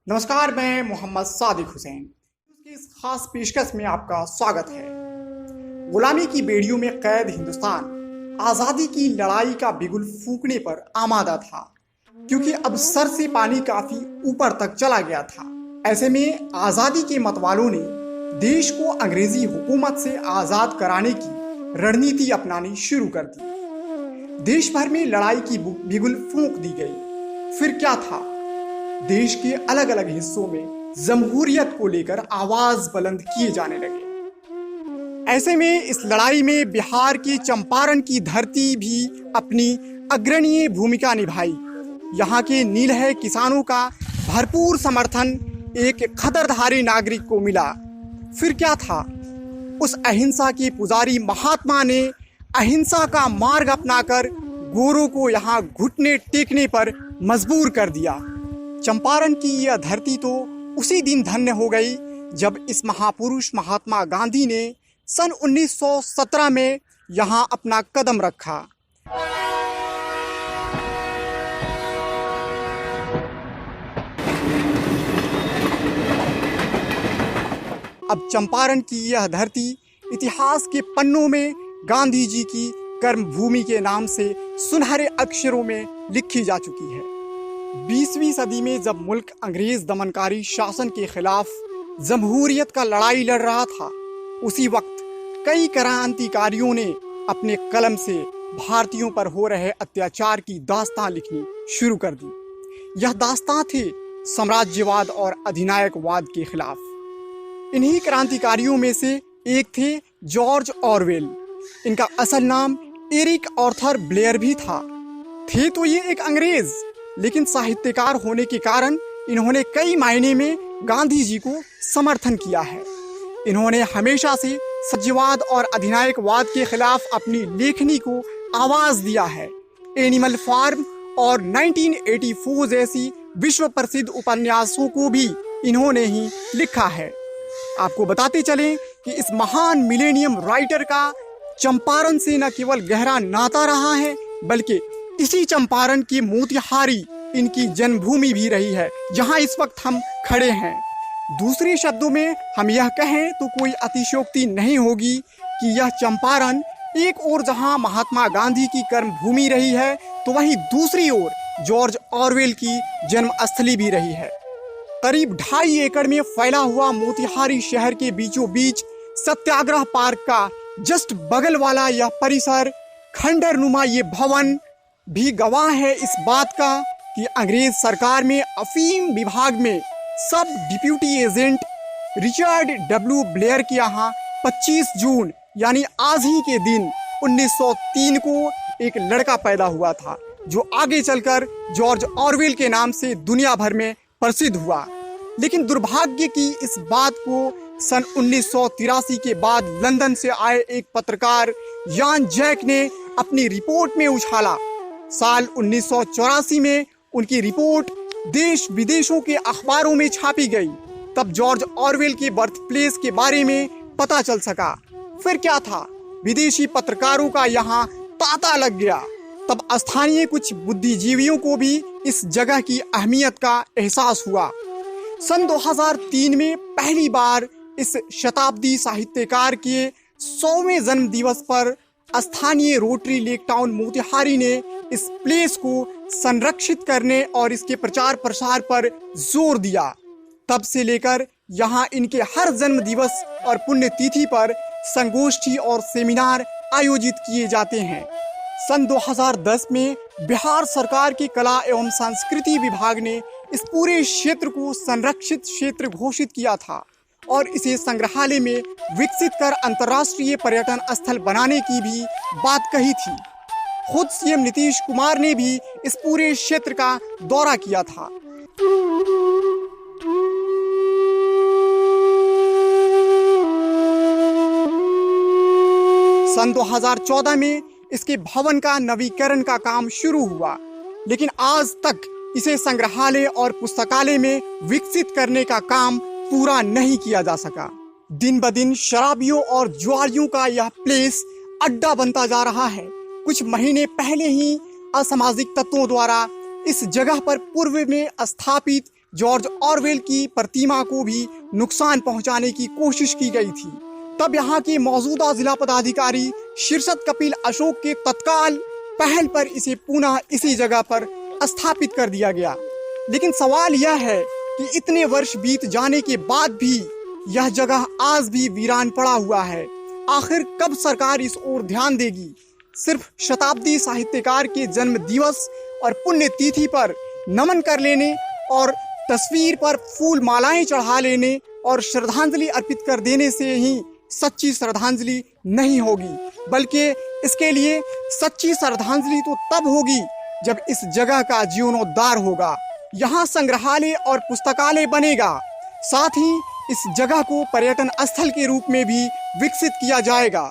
नमस्कार, मैं मोहम्मद सादिक हुसैन की इस खास पेशकश में आपका स्वागत है। गुलामी की बेड़ियों में कैद हिंदुस्तान आज़ादी की लड़ाई का बिगुल फूंकने पर आमादा था, क्योंकि अब सर से पानी काफी ऊपर तक चला गया था। ऐसे में आज़ादी के मतवालों ने देश को अंग्रेजी हुकूमत से आज़ाद कराने की रणनीति अपनानी शुरू कर दी। देश भर में लड़ाई की बिगुल फूंक दी गई। फिर क्या था? देश के अलग अलग हिस्सों में जमहूरियत को लेकर आवाज बुलंद किए जाने लगे। ऐसे में इस लड़ाई में बिहार की चंपारण की धरती भी अपनी अग्रणीय भूमिका निभाई। यहाँ के नीलहे किसानों का भरपूर समर्थन एक खदरधारी नागरिक को मिला। फिर क्या था? उस अहिंसा के पुजारी महात्मा ने अहिंसा का मार्ग अपनाकर गोरों को यहाँ घुटने टेकने पर मजबूर कर दिया। चंपारण की यह धरती तो उसी दिन धन्य हो गई जब इस महापुरुष महात्मा गांधी ने सन 1917 में यहाँ अपना कदम रखा। अब चंपारण की यह धरती इतिहास के पन्नों में गांधी जी की कर्मभूमि के नाम से सुनहरे अक्षरों में लिखी जा चुकी है। 20वीं सदी में जब मुल्क अंग्रेज दमनकारी शासन के खिलाफ जमहूरियत का लड़ाई लड़ रहा था, उसी वक्त कई क्रांतिकारियों ने अपने कलम से भारतीयों पर हो रहे अत्याचार की दास्तां लिखनी शुरू कर दी। यह दास्तां थे साम्राज्यवाद और अधिनायकवाद के खिलाफ। इन्हीं क्रांतिकारियों में से एक थे जॉर्ज ऑरवेल। इनका असल नाम एरिक आर्थर ब्लेयर भी था। थे तो ये एक अंग्रेज, लेकिन साहित्यकार होने के कारण इन्होंने कई मायने में गांधी जी को समर्थन किया है। इन्होंने हमेशा से सत्यवाद और अधिनायकवाद के खिलाफ अपनी लेखनी को आवाज दिया है। एनिमल फार्म और 1984 जैसी विश्व प्रसिद्ध उपन्यासों को भी इन्होंने ही लिखा है। आपको बताते चलें कि इस महान मिलेनियम राइटर का चंपारण से न केवल गहरा नाता रहा है, बल्कि इसी चंपारण की मोतिहारी इनकी जन्मभूमि भी रही है, जहां इस वक्त हम खड़े हैं। दूसरे शब्दों में हम यह कहें तो कोई अतिशयोक्ति नहीं होगी कि यह चंपारण एक ओर जहां महात्मा गांधी की कर्मभूमि रही है, तो वहीं दूसरी ओर जॉर्ज ऑरवेल की जन्मस्थली भी रही है। करीब 2.5 एकड़ में फैला हुआ मोतिहारी शहर के बीचों बीच सत्याग्रह पार्क का जस्ट बगल वाला यह परिसर, खंडर नुमा ये भवन भी गवाह है इस बात का कि अंग्रेज सरकार में अफीम विभाग में सब deputy agent Richard W Blair के यहाँ 25 जून यानी आज ही के दिन 1903 को एक लड़का पैदा हुआ था, जो आगे चलकर जॉर्ज ऑरवेल के नाम से दुनिया भर में प्रसिद्ध हुआ। लेकिन दुर्भाग्य की इस बात को सन 1983 के बाद लंदन से आए एक पत्रकार यान जैक ने अपनी रिपोर्ट में उछाला। साल 1984 में उनकी रिपोर्ट देश विदेशों के अखबारों में छापी गई। तब जॉर्ज ऑरवेल के बर्थ प्लेस के बारे में पता चल सका। फिर क्या था? विदेशी पत्रकारों का यहाँ तांता लग गया। तब स्थानीय कुछ बुद्धिजीवियों को भी इस जगह की अहमियत का एहसास हुआ। सन 2003 में पहली बार इस शताब्दी साहित्यकार के 100वें जन्म दिवस पर स्थानीय रोटरी लेक टाउन मोतिहारी ने इस प्लेस को संरक्षित करने और इसके प्रचार प्रसार पर जोर दिया। तब से लेकर यहाँ इनके हर जन्म दिवस और पुण्यतिथि पर संगोष्ठी और सेमिनार आयोजित किए जाते हैं। सन 2010 में बिहार सरकार के कला एवं संस्कृति विभाग ने इस पूरे क्षेत्र को संरक्षित क्षेत्र घोषित किया था और इसे संग्रहालय में विकसित कर अंतर्राष्ट्रीय पर्यटन स्थल बनाने की भी बात कही थी। खुद सीएम नीतीश कुमार ने भी इस पूरे क्षेत्र का दौरा किया था। सन 2014 में इसके भवन का नवीकरण का काम शुरू हुआ, लेकिन आज तक इसे संग्रहालय और पुस्तकालय में विकसित करने का काम पूरा नहीं किया जा सका। दिन ब दिन शराबियों और जुआरियों का यह प्लेस अड्डा बनता जा रहा है। कुछ महीने पहले ही असामाजिक तत्वों द्वारा इस जगह पर पूर्व में स्थापित जॉर्ज ऑरवेल की प्रतिमा को भी नुकसान पहुंचाने की कोशिश की गई थी। तब यहाँ के मौजूदा जिला पदाधिकारी शीर्षद कपिल अशोक के तत्काल पहल पर इसे पुनः इसी जगह पर स्थापित कर दिया गया। लेकिन सवाल यह है कि इतने वर्ष बीत जाने के बाद भी यह जगह आज भी वीरान पड़ा हुआ है। आखिर कब सरकार इस ओर ध्यान देगी? सिर्फ शताब्दी साहित्यकार के जन्म दिवस और पुण्यतिथि पर नमन कर लेने और तस्वीर पर फूल मालाएं चढ़ा लेने और श्रद्धांजलि अर्पित कर देने से ही सच्ची श्रद्धांजलि नहीं होगी, बल्कि इसके लिए सच्ची श्रद्धांजलि तो तब होगी जब इस जगह का जीर्णोद्धार होगा, यहाँ संग्रहालय और पुस्तकालय बनेगा, साथ ही इस जगह को पर्यटन स्थल के रूप में भी विकसित किया जाएगा।